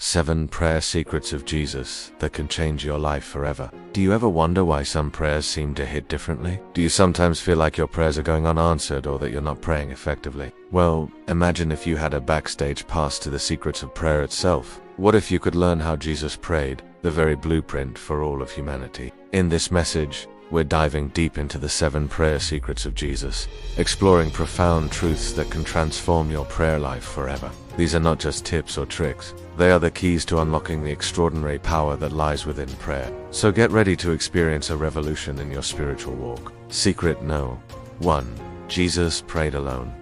7 Prayer Secrets of Jesus that can change your life forever. Do you ever wonder why some prayers seem to hit differently? Do you sometimes feel like your prayers are going unanswered or that you're not praying effectively? Well, imagine if you had a backstage pass to the secrets of prayer itself. What if you could learn how Jesus prayed, the very blueprint for all of humanity? In this message, we're diving deep into the 7 prayer secrets of Jesus, exploring profound truths that can transform your prayer life forever. These are not just tips or tricks. They are the keys to unlocking the extraordinary power that lies within prayer. So get ready to experience a revolution in your spiritual walk. Secret No. 1. Jesus prayed alone.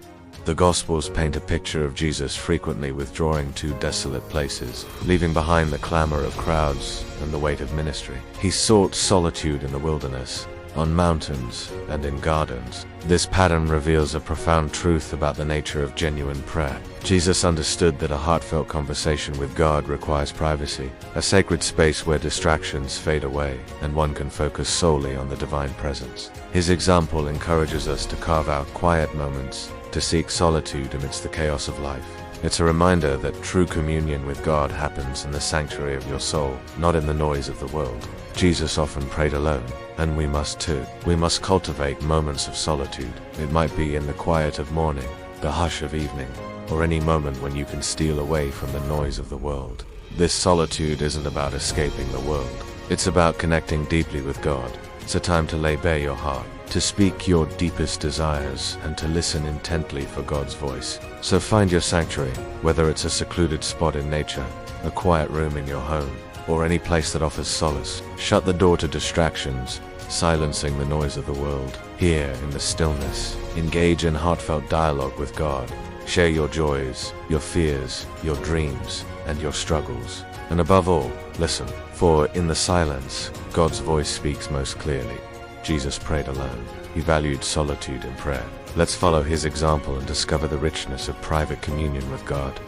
The Gospels paint a picture of Jesus frequently withdrawing to desolate places, leaving behind the clamor of crowds and the weight of ministry. He sought solitude in the wilderness, on mountains, and in gardens. This pattern reveals a profound truth about the nature of genuine prayer. Jesus understood that a heartfelt conversation with God requires privacy, a sacred space where distractions fade away and one can focus solely on the divine presence. His example encourages us to carve out quiet moments, to seek solitude amidst the chaos of life. It's a reminder that true communion with God happens in the sanctuary of your soul, not in the noise of the world. Jesus often prayed alone, and we must too. We must cultivate moments of solitude. It might be in the quiet of morning, the hush of evening, or any moment when you can steal away from the noise of the world. This solitude isn't about escaping the world. It's about connecting deeply with God. It's a time to lay bare your heart, to speak your deepest desires, and to listen intently for God's voice. So find your sanctuary, whether it's a secluded spot in nature, a quiet room in your home, or any place that offers solace. Shut the door to distractions, silencing the noise of the world. Here, in the stillness, engage in heartfelt dialogue with God. Share your joys, your fears, your dreams, and your struggles. And above all, listen, for in the silence, God's voice speaks most clearly. Jesus prayed alone. He valued solitude in prayer. Let's follow his example and discover the richness of private communion with God.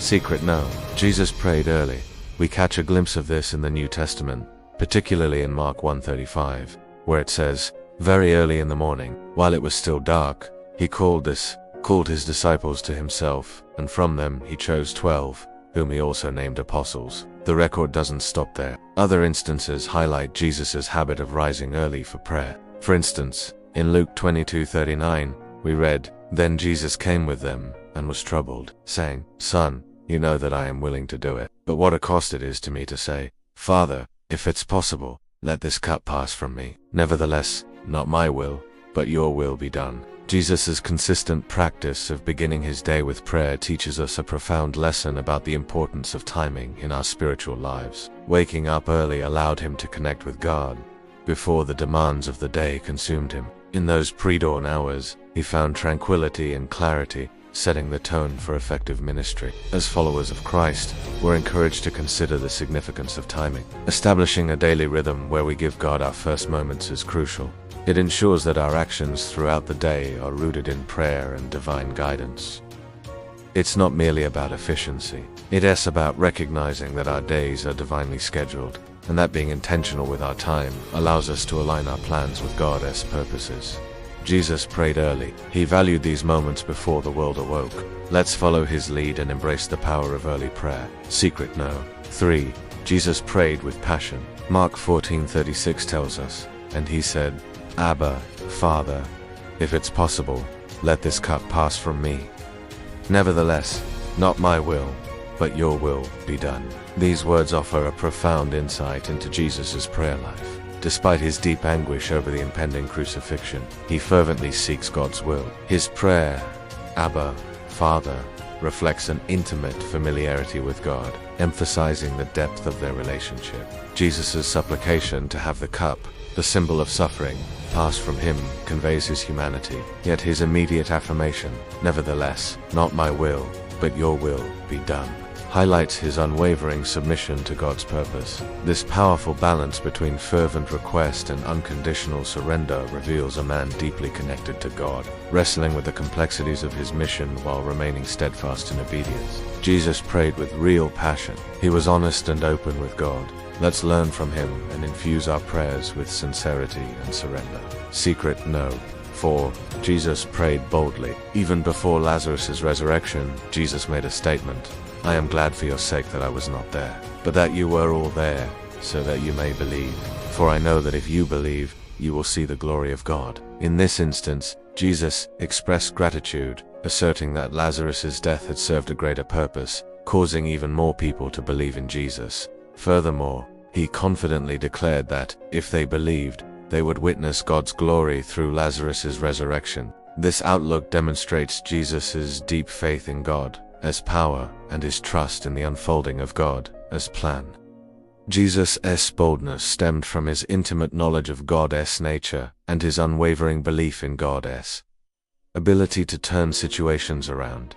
Secret No. Jesus prayed early. We catch a glimpse of this in the New Testament, particularly in Mark 1:35, where it says, "Very early in the morning, while it was still dark, he called his disciples to himself, and from them he chose 12, whom he also named apostles." The record doesn't stop there. Other instances highlight Jesus' habit of rising early for prayer. For instance, in Luke 22:39, we read, "Then Jesus came with them, and was troubled, saying, 'Son, you know that I am willing to do it, but what a cost it is to me to say, Father, if it's possible, let this cup pass from me. Nevertheless, not my will, but your will be done.'" Jesus' consistent practice of beginning his day with prayer teaches us a profound lesson about the importance of timing in our spiritual lives. Waking up early allowed him to connect with God before the demands of the day consumed him. In those pre-dawn hours, he found tranquility and clarity, setting the tone for effective ministry. As followers of Christ, we're encouraged to consider the significance of timing. Establishing a daily rhythm where we give God our first moments is crucial. It ensures that our actions throughout the day are rooted in prayer and divine guidance. It's not merely about efficiency. It is about recognizing that our days are divinely scheduled, and that being intentional with our time allows us to align our plans with God's purposes. Jesus prayed early. He valued these moments before the world awoke. Let's follow his lead and embrace the power of early prayer. Secret No. 3. Jesus prayed with passion. Mark 14:36 tells us, "And he said, 'Abba, Father, if it's possible, let this cup pass from me. Nevertheless, not my will, but your will be done.'" These words offer a profound insight into Jesus' prayer life. Despite his deep anguish over the impending crucifixion, he fervently seeks God's will. His prayer, "Abba, Father," reflects an intimate familiarity with God, emphasizing the depth of their relationship. Jesus' supplication to have the cup, the symbol of suffering, pass from him conveys his humanity, yet his immediate affirmation, "Nevertheless, not my will, but your will be done," highlights his unwavering submission to God's purpose. This powerful balance between fervent request and unconditional surrender reveals a man deeply connected to God, wrestling with the complexities of his mission while remaining steadfast in obedience. Jesus prayed with real passion. He was honest and open with God. Let's learn from him and infuse our prayers with sincerity and surrender. Secret No. 4. Jesus prayed boldly. Even before Lazarus' resurrection, Jesus made a statement, I am glad for your sake that I was not there, but that you were all there, so that you may believe. For I know that if you believe, you will see the glory of God." In this instance, Jesus expressed gratitude, asserting that Lazarus's death had served a greater purpose, causing even more people to believe in Jesus. Furthermore, he confidently declared that, if they believed, they would witness God's glory through Lazarus's resurrection. This outlook demonstrates Jesus' deep faith in God as power and his trust in the unfolding of God as plan. Jesus' boldness stemmed from his intimate knowledge of God's nature and his unwavering belief in God's ability to turn situations around.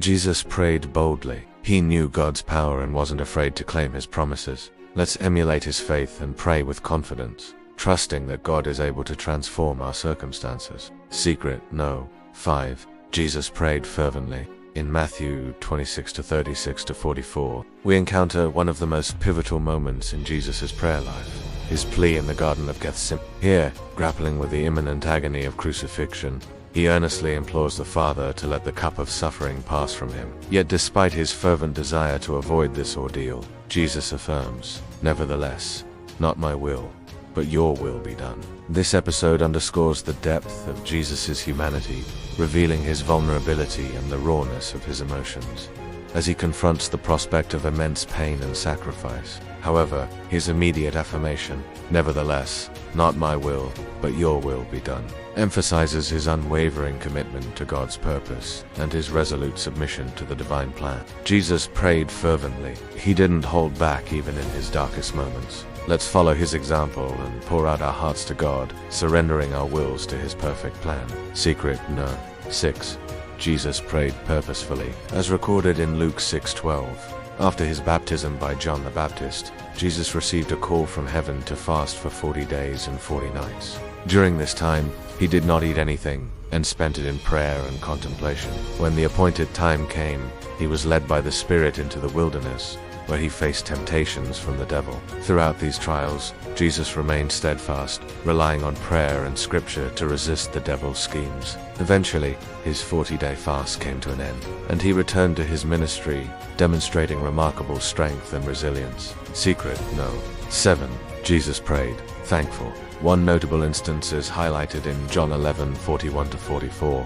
Jesus prayed boldly. He knew God's power and wasn't afraid to claim his promises. Let's emulate his faith and pray with confidence, trusting that God is able to transform our circumstances. Secret no. 5. Jesus prayed fervently. In Matthew 26-36-44, we encounter one of the most pivotal moments in Jesus' prayer life, his plea in the Garden of Gethsemane. Here, grappling with the imminent agony of crucifixion, he earnestly implores the Father to let the cup of suffering pass from him. Yet despite his fervent desire to avoid this ordeal, Jesus affirms, "Nevertheless, not my will, but your will be done." This episode underscores the depth of Jesus' humanity, revealing his vulnerability and the rawness of his emotions, as he confronts the prospect of immense pain and sacrifice. However, his immediate affirmation, "Nevertheless, not my will, but your will be done," emphasizes his unwavering commitment to God's purpose and his resolute submission to the divine plan. Jesus prayed fervently. He didn't hold back even in his darkest moments. Let's follow his example and pour out our hearts to God, surrendering our wills to his perfect plan. Secret no. 6. Jesus prayed purposefully. As recorded in Luke 6:12, after his baptism by John the Baptist, Jesus received a call from heaven to fast for 40 days and 40 nights. During this time, he did not eat anything and spent it in prayer and contemplation. When the appointed time came, he was led by the Spirit into the wilderness, where he faced temptations from the devil. Throughout these trials, Jesus remained steadfast, relying on prayer and scripture to resist the devil's schemes. Eventually, his 40-day fast came to an end, and he returned to his ministry, demonstrating remarkable strength and resilience. Secret no. 7. Jesus prayed, thankful. One notable instance is highlighted in John 11:41-44.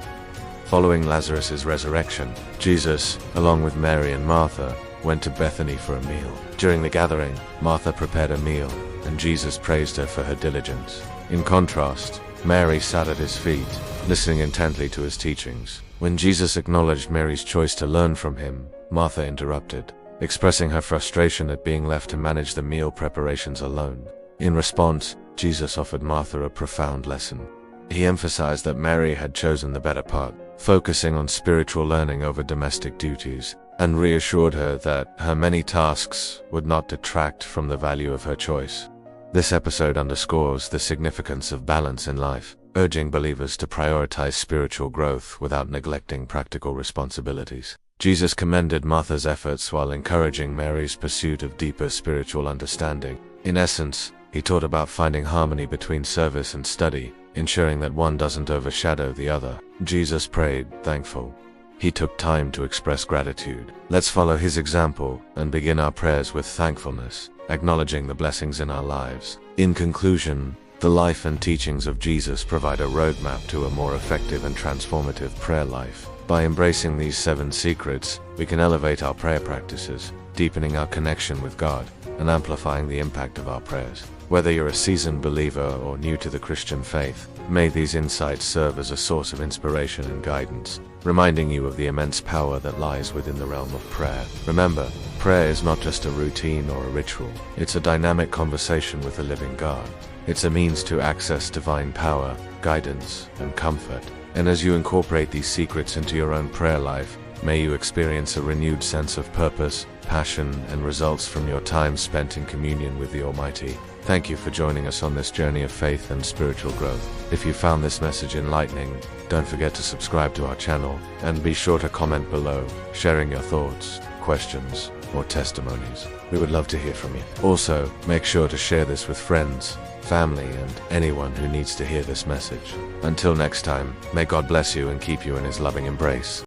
Following Lazarus' resurrection, Jesus, along with Mary and Martha, went to Bethany for a meal. During the gathering, Martha prepared a meal, and Jesus praised her for her diligence. In contrast, Mary sat at his feet, listening intently to his teachings. When Jesus acknowledged Mary's choice to learn from him, Martha interrupted, expressing her frustration at being left to manage the meal preparations alone. In response, Jesus offered Martha a profound lesson. He emphasized that Mary had chosen the better part, focusing on spiritual learning over domestic duties, and reassured her that her many tasks would not detract from the value of her choice. This episode underscores the significance of balance in life, urging believers to prioritize spiritual growth without neglecting practical responsibilities. Jesus commended Martha's efforts while encouraging Mary's pursuit of deeper spiritual understanding. In essence, he taught about finding harmony between service and study, ensuring that one doesn't overshadow the other. Jesus prayed, thankful. He took time to express gratitude. Let's follow his example and begin our prayers with thankfulness, acknowledging the blessings in our lives. In conclusion, the life and teachings of Jesus provide a roadmap to a more effective and transformative prayer life. By embracing these 7 secrets, we can elevate our prayer practices, deepening our connection with God, and amplifying the impact of our prayers. Whether you're a seasoned believer or new to the Christian faith, may these insights serve as a source of inspiration and guidance, reminding you of the immense power that lies within the realm of prayer. Remember, prayer is not just a routine or a ritual. It's a dynamic conversation with the living God. It's a means to access divine power, guidance, and comfort. And as you incorporate these secrets into your own prayer life, may you experience a renewed sense of purpose, passion, and results from your time spent in communion with the Almighty. Thank you for joining us on this journey of faith and spiritual growth. If you found this message enlightening, don't forget to subscribe to our channel, and be sure to comment below, sharing your thoughts, questions, or testimonies. We would love to hear from you. Also, make sure to share this with friends, family, and anyone who needs to hear this message. Until next time, may God bless you and keep you in his loving embrace.